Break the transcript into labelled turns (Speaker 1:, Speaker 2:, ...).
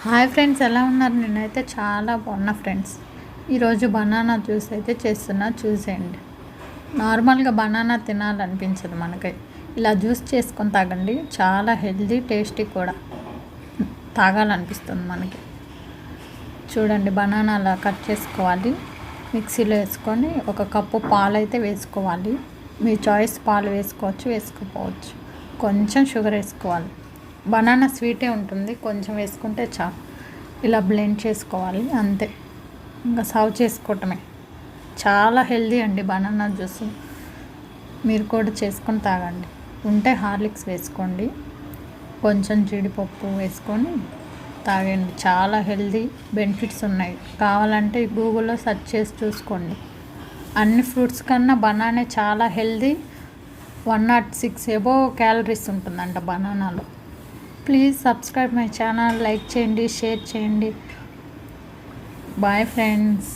Speaker 1: Hi friends, ఎలా ఉన్నారు? నేనైతే చాలా బాగున్నా ఫ్రెండ్స్. ఈరోజు బనానా జ్యూస్ అయితే చేస్తున్నా, చూసేయండి. నార్మల్గా బనానా తినాలనిపించదు మనకి, ఇలా జ్యూస్ చేసుకొని తాగండి. చాలా హెల్దీ, టేస్టీ కూడా, తాగాలనిపిస్తుంది మనకి. చూడండి, బనానా అలా కట్ చేసుకోవాలి, మిక్సీలో వేసుకొని ఒక కప్పు పాలు అయితే వేసుకోవాలి. మీ చాయిస్, పాలు వేసుకోవచ్చు, వేసుకోకపోవచ్చు. కొంచెం షుగర్ వేసుకోవాలి. బనానా స్వీటే ఉంటుంది, కొంచెం వేసుకుంటే చాలు. ఇలా బ్లెండ్ చేసుకోవాలి, అంతే. ఇంకా సర్వ్ చేసుకోవటమే. చాలా హెల్దీ అండి బనానా జ్యూస్. మీరు కూడా చేసుకొని తాగండి. ఉంటే హార్లిక్స్ వేసుకోండి, కొంచెం జీడిపప్పు వేసుకొని తాగండి. చాలా హెల్దీ బెనిఫిట్స్ ఉన్నాయి. కావాలంటే గూగుల్లో సెర్చ్ చేసి చూసుకోండి. అన్ని ఫ్రూట్స్ కన్నా బనానే చాలా హెల్దీ. 106 అబోవ్ క్యాలరీస్ ఉంటుందంట బనానాలో. Please subscribe my channel, like చేయండి, షేర్ చేయండి. Bye friends.